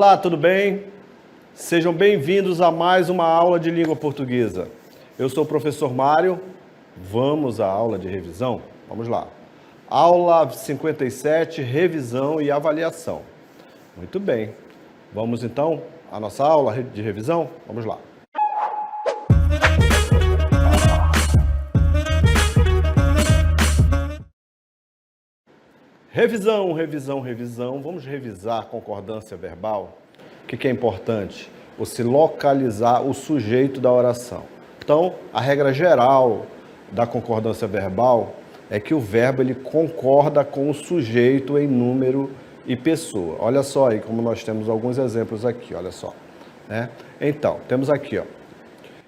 Olá, tudo bem? Sejam bem-vindos a mais uma aula de língua portuguesa. Eu sou o professor Mário. Vamos à aula de revisão? Vamos lá. Aula 57, revisão e avaliação. Muito bem. Vamos então à nossa aula de revisão? Vamos lá. Revisão, revisão, revisão. Vamos revisar a concordância verbal. O que é importante? Você localizar o sujeito da oração. Então, a regra geral da concordância verbal é que o verbo ele concorda com o sujeito em número e pessoa. Olha só aí como nós temos alguns exemplos aqui, olha só. Né? Então, temos aqui, ó.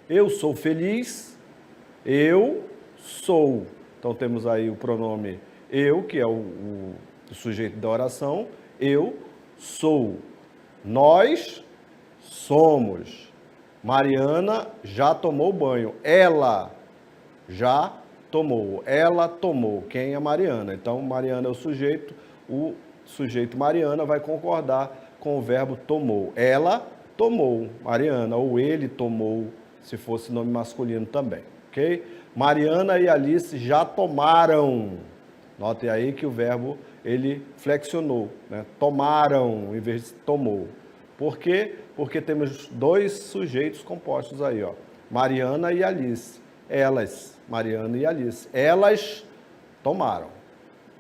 Eu sou feliz, eu sou. Então, temos aí o pronome eu, que é o sujeito da oração, eu sou. Nós somos. Mariana já tomou banho. Ela já tomou. Ela tomou. Quem é Mariana? Então, Mariana é o sujeito Mariana vai concordar com o verbo tomou. Ela tomou, Mariana, ou ele tomou, se fosse nome masculino também, ok? Mariana e Alice já tomaram. Notem aí que o verbo, ele flexionou, né? Tomaram, em vez de tomou. Por quê? Porque temos dois sujeitos compostos aí, ó. Mariana e Alice. Elas, Mariana e Alice. Elas tomaram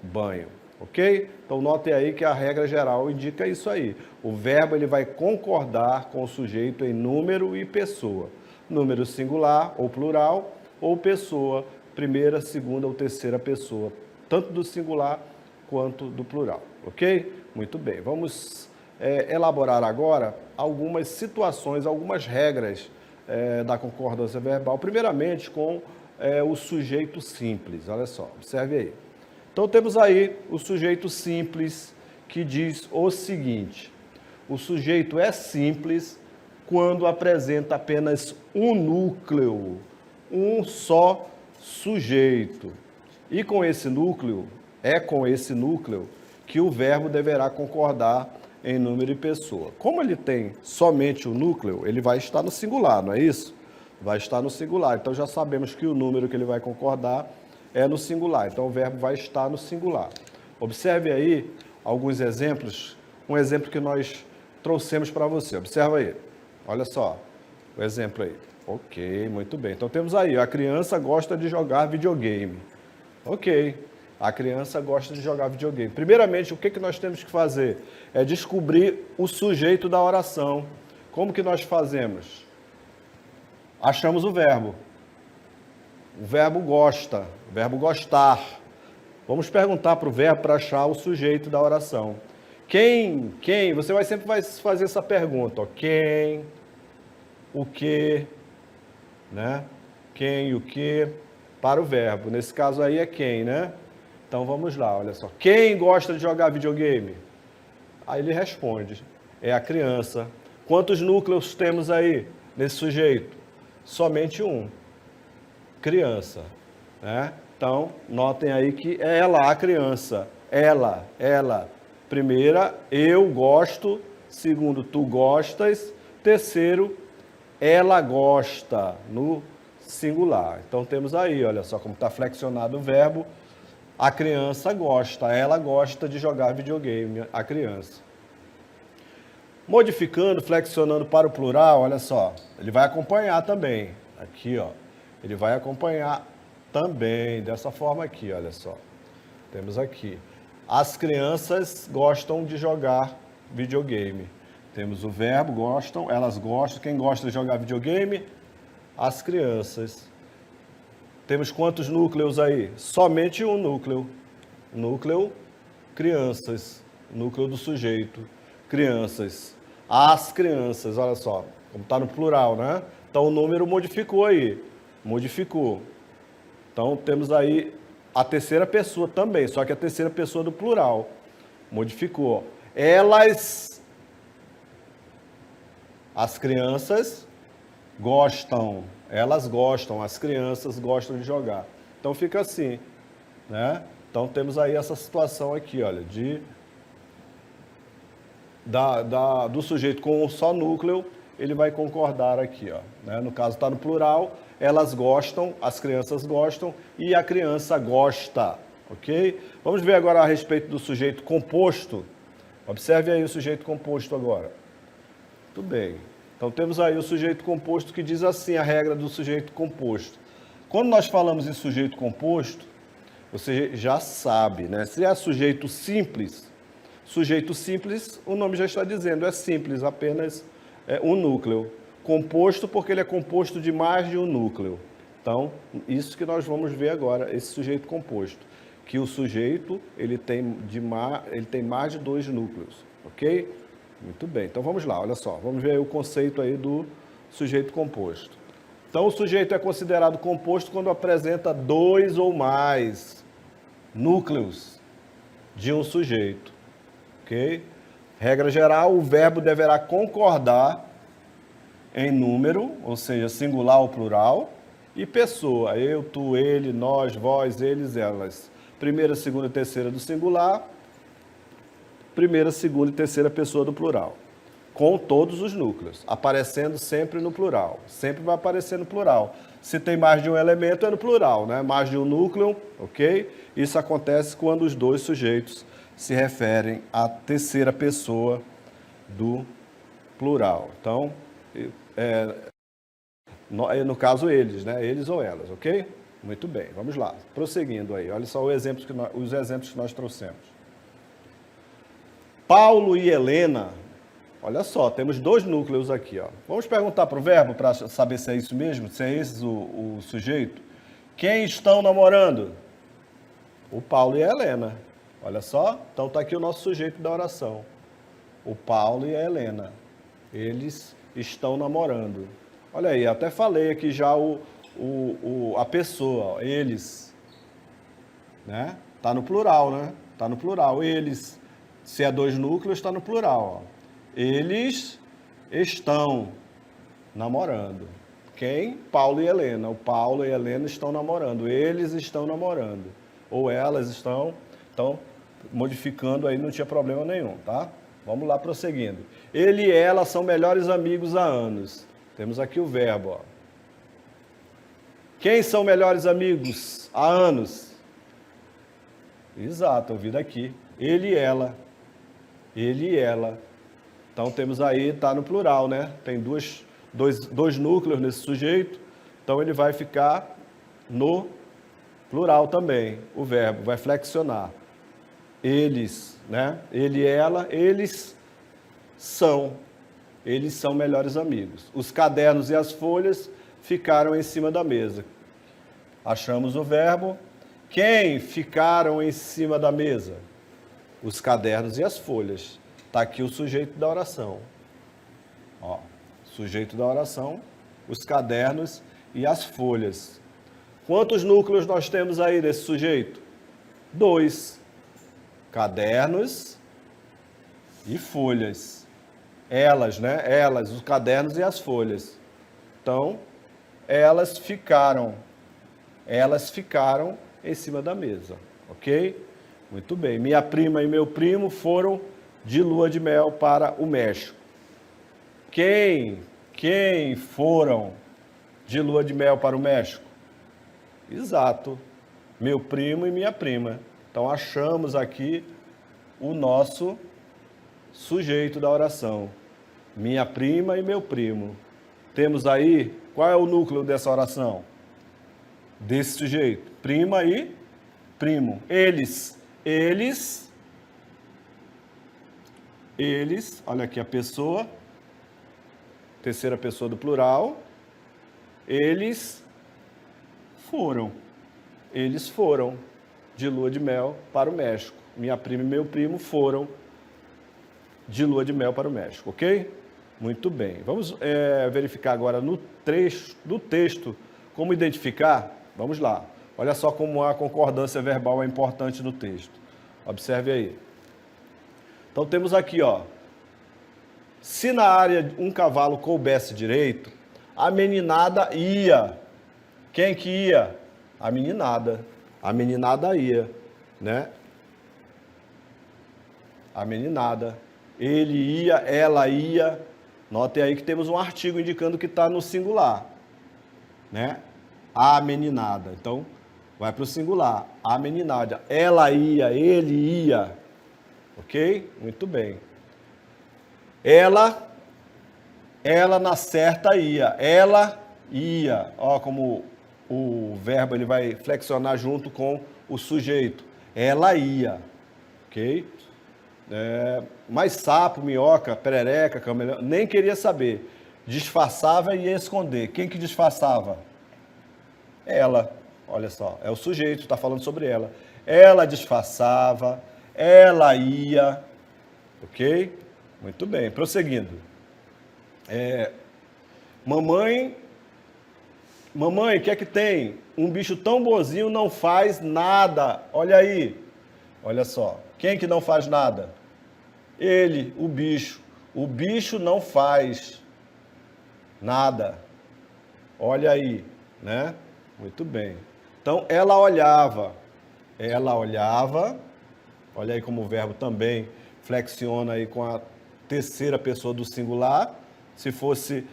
banho, ok? Então, notem aí que a regra geral indica isso aí. O verbo, ele vai concordar com o sujeito em número e pessoa. Número singular ou plural, ou pessoa, primeira, segunda ou terceira pessoa. Tanto do singular quanto do plural, ok? Muito bem, vamos elaborar agora algumas situações, algumas regras da concordância verbal, primeiramente com o sujeito simples, olha só, observe aí. Então temos aí o sujeito simples que diz o seguinte: o sujeito é simples quando apresenta apenas um núcleo, um só sujeito. E com esse núcleo, é com esse núcleo que o verbo deverá concordar em número e pessoa. Como ele tem somente o núcleo, ele vai estar no singular, não é isso? Vai estar no singular. Então já sabemos que o número que ele vai concordar é no singular. Então o verbo vai estar no singular. Observe aí alguns exemplos. Um exemplo que nós trouxemos para você. Observa aí. Olha só o exemplo aí. Ok, muito bem. Então temos aí, a criança gosta de jogar videogame. Ok, a criança gosta de jogar videogame. Primeiramente, o que nós temos que fazer? É descobrir o sujeito da oração. Como que nós fazemos? Achamos o verbo. O verbo gosta, o verbo gostar. Vamos perguntar para o verbo para achar o sujeito da oração. Quem? Você sempre vai fazer essa pergunta. Ó. Quem? O que? Né? Quem e o que? Para o verbo. Nesse caso aí é quem, né? Então vamos lá, olha só. Quem gosta de jogar videogame? Aí ele responde. É a criança. Quantos núcleos temos aí nesse sujeito? Somente um. Criança. Né? Então, notem aí que é ela, a criança. Ela. Primeira, eu gosto. Segundo, tu gostas. Terceiro, ela gosta. No singular. Então temos aí, olha só como está flexionado o verbo. A criança gosta, ela gosta de jogar videogame, a criança. Modificando, flexionando para o plural, olha só, ele vai acompanhar também. Aqui, ó, ele vai acompanhar também, dessa forma aqui, olha só. Temos aqui. As crianças gostam de jogar videogame. Temos o verbo, gostam, elas gostam. Quem gosta de jogar videogame? As crianças. Temos quantos núcleos aí? Somente um núcleo. Núcleo, crianças. Núcleo do sujeito, crianças. As crianças, olha só, como está no plural, né? Então o número modificou aí. Modificou. Então temos aí a terceira pessoa também, só que a terceira pessoa do plural. Modificou. Elas, as crianças, gostam, elas gostam, as crianças gostam de jogar. Então fica assim, né? Então temos aí essa situação aqui, olha, de do sujeito com um só núcleo, ele vai concordar aqui, ó, né? No caso está no plural, elas gostam, as crianças gostam e a criança gosta, ok? Vamos ver agora a respeito do sujeito composto. Observe aí o sujeito composto agora. Tudo bem. Então temos aí o sujeito composto que diz assim, a regra do sujeito composto. Quando nós falamos em sujeito composto, você já sabe, né? Se é sujeito simples, o nome já está dizendo, é simples, apenas um núcleo. Composto porque ele é composto de mais de um núcleo. Então, isso que nós vamos ver agora, esse sujeito composto. Que o sujeito, ele tem mais de dois núcleos, ok? Muito bem, então vamos lá, olha só. Vamos ver aí o conceito aí do sujeito composto. Então, o sujeito é considerado composto quando apresenta dois ou mais núcleos de um sujeito, ok? Regra geral, o verbo deverá concordar em número, ou seja, singular ou plural, e pessoa, eu, tu, ele, nós, vós, eles, elas. Primeira, segunda e terceira do singular, primeira, segunda e terceira pessoa do plural. Com todos os núcleos, aparecendo sempre no plural. Sempre vai aparecer no plural. Se tem mais de um elemento, é no plural, né? Mais de um núcleo, ok? Isso acontece quando os dois sujeitos se referem à terceira pessoa do plural. Então, no caso, eles, né? Eles ou elas, ok? Muito bem, vamos lá. Prosseguindo aí, olha só os exemplos que nós trouxemos. Paulo e Helena, olha só, temos dois núcleos aqui, ó. Vamos perguntar para o verbo para saber se é isso mesmo, se é esse o sujeito. Quem estão namorando? O Paulo e a Helena. Olha só, então está aqui o nosso sujeito da oração. O Paulo e a Helena. Eles estão namorando. Olha aí, até falei aqui já a pessoa, ó, eles. Né? Tá no plural, né? Tá no plural, eles. Se é dois núcleos, está no plural, ó. Eles estão namorando. Quem? Paulo e Helena. O Paulo e a Helena estão namorando. Eles estão namorando. Ou elas estão. Então, modificando aí não tinha problema nenhum, tá? Vamos lá, prosseguindo. Ele e ela são melhores amigos há anos. Temos aqui o verbo, ó. Quem são melhores amigos há anos? Exato, ouvi daqui. Ele e ela. Ele e ela. Então, temos aí, está no plural, né? Tem dois núcleos nesse sujeito, então ele vai ficar no plural também, o verbo, vai flexionar. Eles, né? Ele e ela, eles são melhores amigos. Os cadernos e as folhas ficaram em cima da mesa. Achamos o verbo. Quem ficaram em cima da mesa? Os cadernos e as folhas. Está aqui o sujeito da oração. Ó, sujeito da oração, os cadernos e as folhas. Quantos núcleos nós temos aí desse sujeito? 2. Cadernos e folhas. Elas, né? Elas, os cadernos e as folhas. Então, elas ficaram em cima da mesa, ok? Muito bem. Minha prima e meu primo foram de lua de mel para o México. Quem foram de lua de mel para o México? Exato. Meu primo e minha prima. Então, achamos aqui o nosso sujeito da oração. Minha prima e meu primo. Temos aí, qual é o núcleo dessa oração? Desse sujeito. Prima e primo. Eles, olha aqui a pessoa, terceira pessoa do plural, eles foram de lua de mel para o México. Minha prima e meu primo foram de lua de mel para o México, ok? Muito bem. Vamos verificar agora no texto como identificar. Vamos lá. Olha só como a concordância verbal é importante no texto. Observe aí. Então temos aqui, ó. Se na área um cavalo coubesse direito, a meninada ia. Quem que ia? A meninada. A meninada ia, né? A meninada. ele ia, ela ia. Notem aí que temos um artigo indicando que está no singular, né? A meninada. Então, vai para o singular. A meninada. Ela ia, ele ia. Ok? Muito bem. Ela na certa ia. Ela ia. Ó, como o verbo ele vai flexionar junto com o sujeito. Ela ia. Ok? Mas sapo, minhoca, perereca, camaleão, nem queria saber. Disfarçava e ia esconder. Quem que disfarçava? Ela. Olha só, é o sujeito, está falando sobre ela. Ela disfarçava, ela ia. Ok? Muito bem, prosseguindo. Mamãe, o que é que tem? Um bicho tão bonzinho não faz nada. Olha aí, olha só. Quem que não faz nada? Ele, o bicho. O bicho não faz nada. Olha aí, né? Muito bem. Então, ela olhava. Olha aí como o verbo também flexiona aí com a terceira pessoa do singular. Se fosse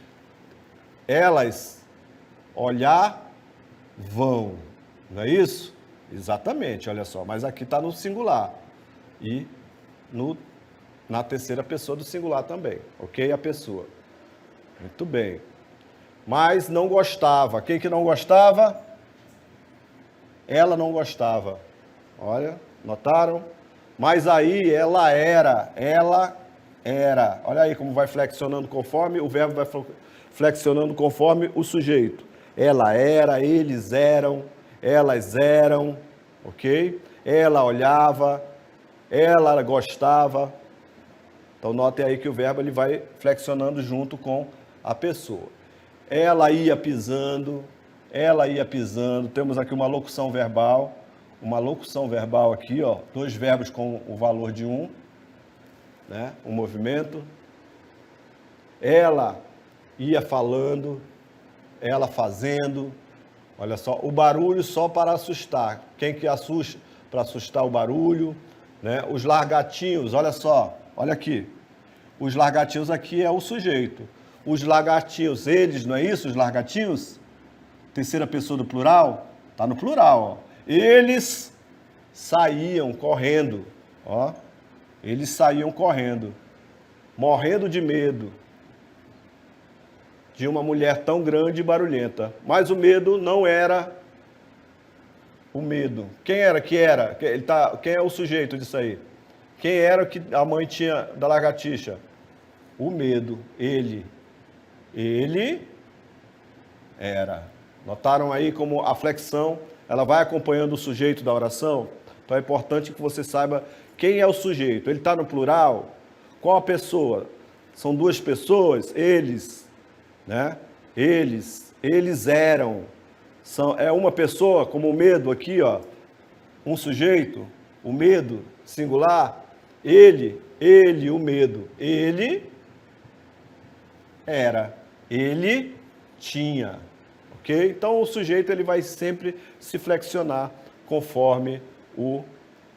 elas olhavam, não é isso? Exatamente, olha só. Mas aqui está no singular. E na terceira pessoa do singular também, ok? A pessoa. Muito bem. Mas não gostava. Quem que não gostava? Ela não gostava. Olha, notaram? Mas aí ela era. Olha aí como vai flexionando conforme, o verbo vai flexionando conforme o sujeito. Ela era, eles eram, elas eram, ok? Ela olhava, ela gostava. Então, notem aí que o verbo ele vai flexionando junto com a pessoa. Ela ia pisando. Temos aqui uma locução verbal. Uma locução verbal aqui, ó. 2 verbos com o valor de 1, né? Um movimento. Ela ia falando. Ela fazendo. Olha só, o barulho só para assustar. Quem que assusta? Para assustar o barulho, né? Os largatinhos, olha só. Olha aqui. Os largatinhos aqui é o sujeito. Os lagartinhos, eles, não é isso? Os largatinhos? Terceira pessoa do plural? Está no plural, ó. Eles saíam correndo, ó. Eles saíam correndo, morrendo de medo de uma mulher tão grande e barulhenta. Mas o medo não era o medo. Quem era que era? Quem é o sujeito disso aí? Quem era que a mãe tinha da lagartixa? O medo. Ele era. Notaram aí como a flexão, ela vai acompanhando o sujeito da oração? Então é importante que você saiba quem é o sujeito. Ele está no plural? Qual a pessoa? São 2 pessoas? Eles, né? Eles eram. É uma pessoa, como o medo aqui, ó. Um sujeito, o medo, singular. Ele, o medo. Ele era. Ele tinha. Ok? Então, o sujeito ele vai sempre se flexionar conforme o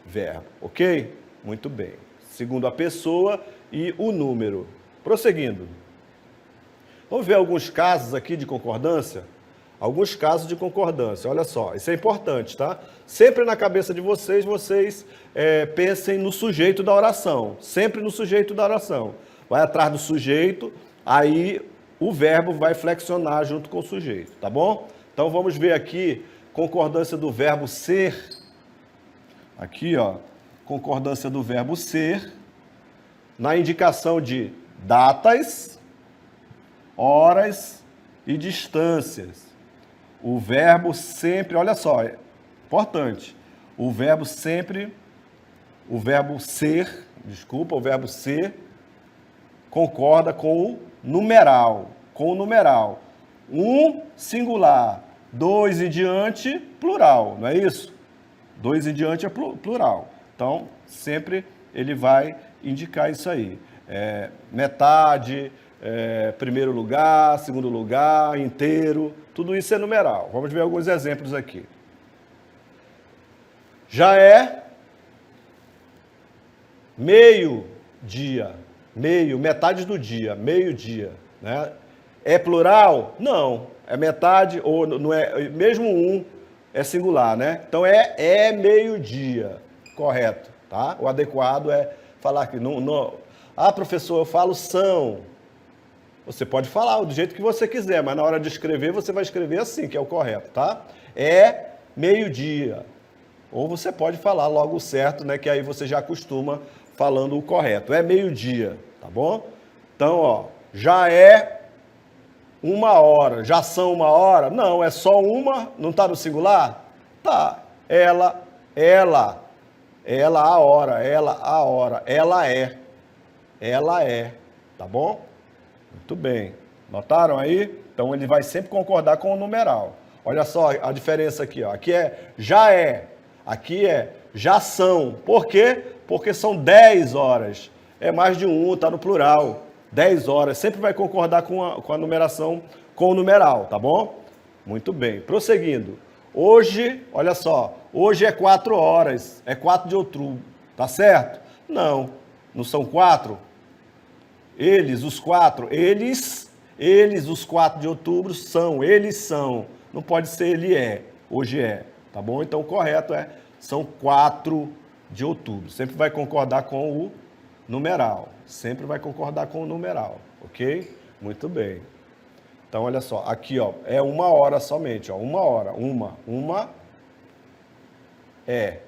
verbo. Ok? Muito bem. Segundo a pessoa e o número. Prosseguindo. Vamos ver alguns casos aqui de concordância? Alguns casos de concordância. Olha só, isso é importante, tá? Sempre na cabeça de vocês pensem no sujeito da oração. Sempre no sujeito da oração. Vai atrás do sujeito, aí o verbo vai flexionar junto com o sujeito, tá bom? Então vamos ver aqui concordância do verbo ser. Aqui, ó, concordância do verbo ser na indicação de datas, horas e distâncias. O verbo sempre, olha só, é importante. O verbo ser concorda com o numeral. Um, singular. 2 em diante, plural, não é isso? 2 em diante é plural. Então, sempre ele vai indicar isso aí. Metade, primeiro lugar, segundo lugar, inteiro, tudo isso é numeral. Vamos ver alguns exemplos aqui. Já é meio-dia. Meio, metade do dia, meio-dia, né? É plural? Não. É metade, ou não é, mesmo um é singular, né? Então é meio-dia, correto, tá? O adequado é falar que não. Ah, professor, eu falo são. Você pode falar do jeito que você quiser, mas na hora de escrever, você vai escrever assim, que é o correto, tá? É meio-dia. Ou você pode falar logo o certo, né? Que aí você já acostuma falando o correto. É meio-dia, tá bom? Então, ó, já é 1 hora. Já são 1 hora? Não, é só uma. Não tá no singular? Tá. Ela, a hora, ela é, tá bom? Muito bem. Notaram aí? Então ele vai sempre concordar com o numeral. Olha só a diferença aqui, ó. Aqui é, aqui é já são. Por quê? Porque são 10 horas. É mais de um, está no plural. 10 horas. Sempre vai concordar com a numeração, com o numeral, tá bom? Muito bem. Prosseguindo. Hoje, olha só, hoje é 4 horas. É 4 de outubro. Tá certo? Não. Não são 4? Eles, os 4, eles, os 4 de outubro são, eles são. Não pode ser ele é, hoje é, tá bom? Então o correto são 4 de outubro. Sempre vai concordar com o numeral, sempre vai concordar com o numeral, ok? Muito bem. Então olha só, aqui ó, é 1 hora somente, ó, 1 hora, uma é,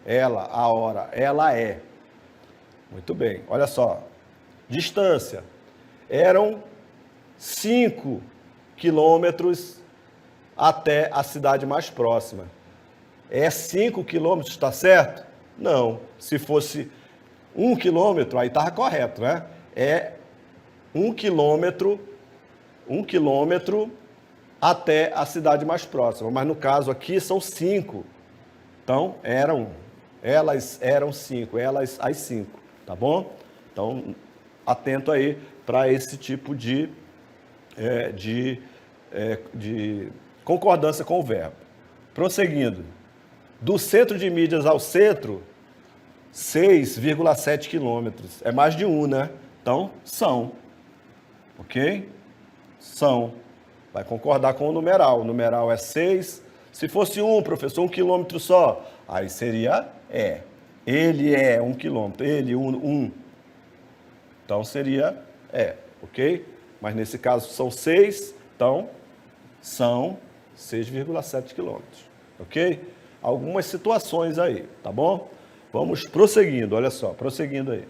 ela, a hora, ela é. Muito bem, olha só. Distância. Eram 5 quilômetros até a cidade mais próxima. É 5 quilômetros, está certo? Não. Se fosse 1 quilômetro, aí estava correto, né? É 1 quilômetro até a cidade mais próxima. Mas no caso aqui são 5. Então, elas eram 5, elas as 5, tá bom? Então, atento aí para esse tipo de concordância com o verbo. Prosseguindo. Do centro de mídias ao centro, 6,7 quilômetros. É mais de um, né? Então, são. Ok? São. Vai concordar com o numeral. O numeral é 6. Se fosse professor, 1 quilômetro só. Aí seria é. Ele é 1 quilômetro. Ele, um. Então seria ok? Mas nesse caso são 6, então são 6,7 quilômetros, ok? Algumas situações aí, tá bom? Vamos prosseguindo, olha só, prosseguindo aí.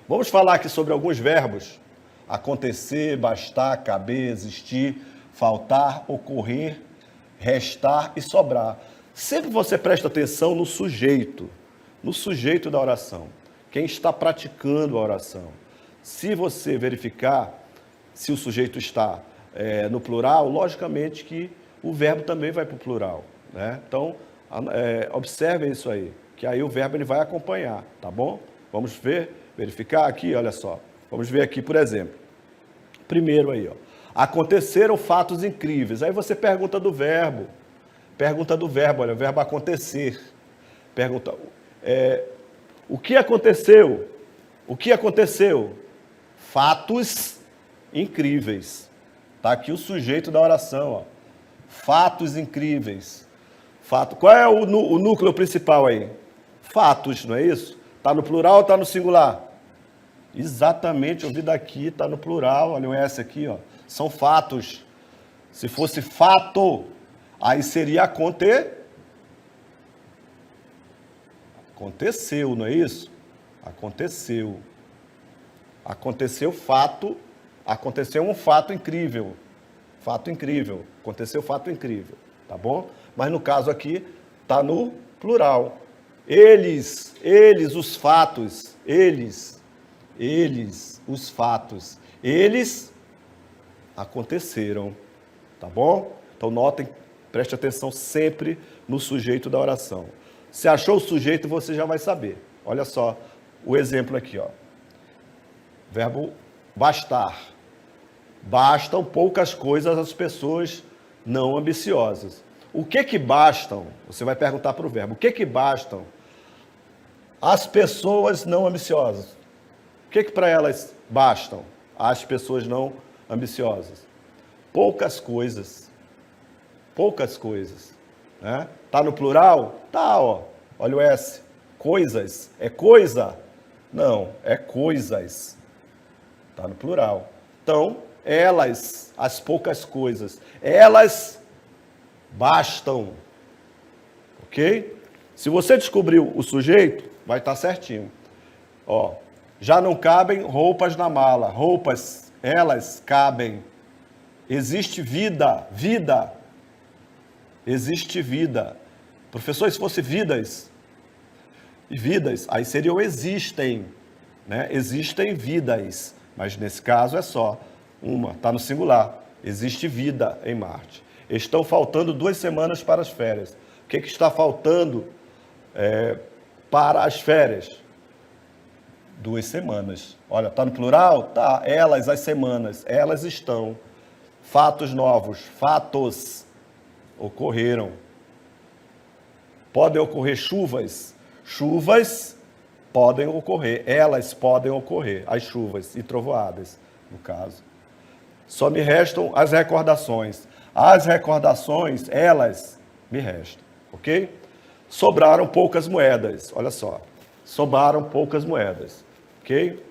Vamos falar aqui sobre alguns verbos: acontecer, bastar, caber, existir, faltar, ocorrer, restar e sobrar. Sempre você presta atenção no sujeito da oração. Quem está praticando a oração. Se você verificar se o sujeito está no plural, logicamente que o verbo também vai para o plural, né? Então, observem isso aí, que aí o verbo ele vai acompanhar, tá bom? Vamos verificar aqui, olha só. Vamos ver aqui, por exemplo. Primeiro aí, ó. Aconteceram fatos incríveis. Aí você pergunta do verbo. Olha, o verbo acontecer. Pergunta... O que aconteceu? O que aconteceu? Fatos incríveis. Está aqui o sujeito da oração, ó. Fatos incríveis. Qual é o núcleo principal aí? Fatos, não é isso? Está no plural ou está no singular? Exatamente, eu vi daqui, está no plural. Olha o S aqui, ó. São fatos. Se fosse fato, aí seria aconteceu, não é isso? Aconteceu. Aconteceu fato. Aconteceu um fato incrível. Fato incrível. Aconteceu fato incrível. Tá bom? Mas no caso aqui, está no plural. Eles, os fatos. Eles, os fatos. Eles aconteceram. Tá bom? Então notem, preste atenção sempre no sujeito da oração. Se achou o sujeito, você já vai saber. Olha só o exemplo aqui, ó. Verbo bastar. Bastam poucas coisas às pessoas não ambiciosas. O que bastam? Você vai perguntar para o verbo. O que bastam às pessoas não ambiciosas? O que para elas bastam? As pessoas não ambiciosas. Poucas coisas. Poucas coisas. Né? Tá no plural? Tá, ó. Olha o S. Coisas. É coisa? Não, é coisas. Tá no plural. Então, elas, as poucas coisas, elas bastam. Ok? Se você descobriu o sujeito, vai estar certinho. Ó, já não cabem roupas na mala. Roupas, elas cabem. Existe vida, vida. Existe vida. Professor, se fosse vidas, aí seriam existem, né? Existem vidas, mas nesse caso é só uma, está no singular. Existe vida em Marte. Estão faltando 2 semanas para as férias. O que está faltando para as férias? 2 semanas. Olha, está no plural? Tá. Elas, as semanas, elas estão. Fatos novos, fatos ocorreram. Podem ocorrer chuvas? Chuvas podem ocorrer, elas podem ocorrer, as chuvas e trovoadas, no caso. Só me restam as recordações. As recordações, elas me restam, ok? Sobraram poucas moedas, olha só. Sobraram poucas moedas, ok?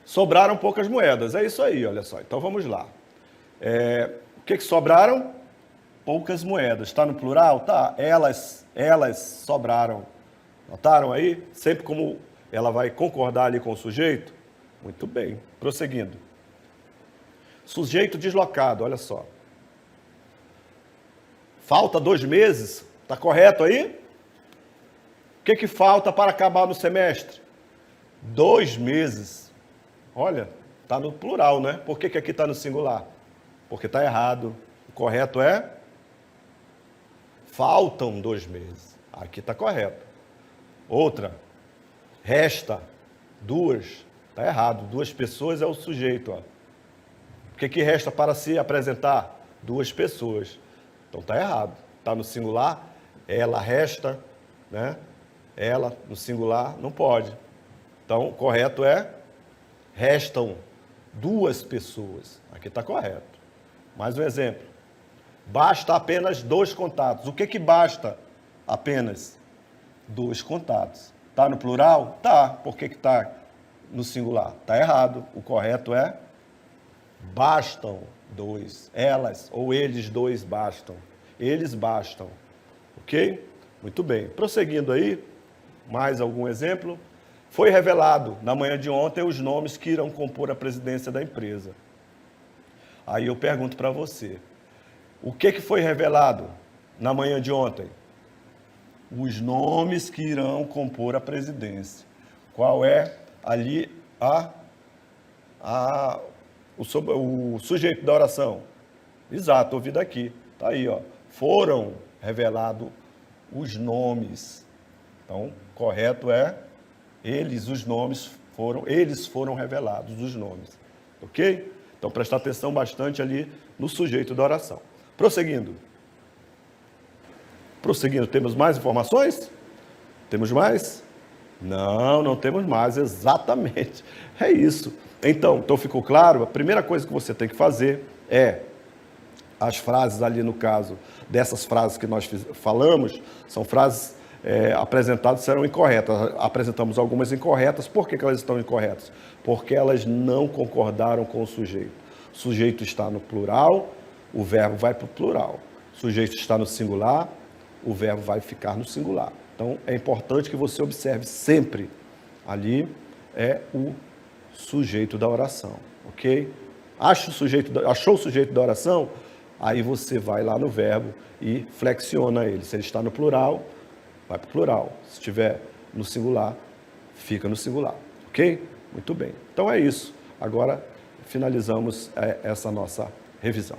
Sobraram poucas moedas, é isso aí, olha só. Então vamos lá. O que sobraram? Poucas moedas. Está no plural? Tá. Elas sobraram. Notaram aí? Sempre como ela vai concordar ali com o sujeito? Muito bem. Prosseguindo. Sujeito deslocado, olha só. Falta 2 meses? Está correto aí? O que falta para acabar no semestre? 2 meses. Olha, está no plural, né? Por que aqui está no singular? Porque está errado. O correto é... Faltam 2 meses. Aqui está correto. Outra. Resta 2. Está errado. 2 pessoas é o sujeito. Ó. O que resta para se apresentar? 2 pessoas. Então está errado. Está no singular. Ela resta. Né? Ela no singular não pode. Então o correto é... Restam 2 pessoas. Aqui está correto. Mais um exemplo. Basta apenas 2 contatos. O que basta apenas? 2 contatos. Está no plural? Tá. Por que está no singular? Está errado. O correto é bastam 2. Elas ou eles 2 bastam. Eles bastam. Ok? Muito bem. Prosseguindo aí, mais algum exemplo? Foi revelado na manhã de ontem os nomes que irão compor a presidência da empresa. Aí eu pergunto para você, o que foi revelado na manhã de ontem? Os nomes que irão compor a presidência. Qual é ali o sujeito da oração? Exato, ouvi daqui. Está aí, ó. Foram revelados os nomes. Então, correto é eles foram revelados, os nomes. Ok? Então, prestar atenção bastante ali no sujeito da oração. Prosseguindo. Temos mais informações? Temos mais? Não temos mais, exatamente. É isso. Então ficou claro? A primeira coisa que você tem que fazer é as frases ali, no caso, dessas frases que nós falamos, são frases apresentadas, serão incorretas. Apresentamos algumas incorretas. Por que elas estão incorretas? Porque elas não concordaram com o sujeito. O sujeito está no plural, o verbo vai para o plural. O sujeito está no singular, o verbo vai ficar no singular. Então, é importante que você observe sempre ali o sujeito da oração, ok? Achou o sujeito da oração? Aí você vai lá no verbo e flexiona ele. Se ele está no plural, vai para o plural. Se estiver no singular, fica no singular, ok? Muito bem. Então é isso. Agora finalizamos essa nossa revisão.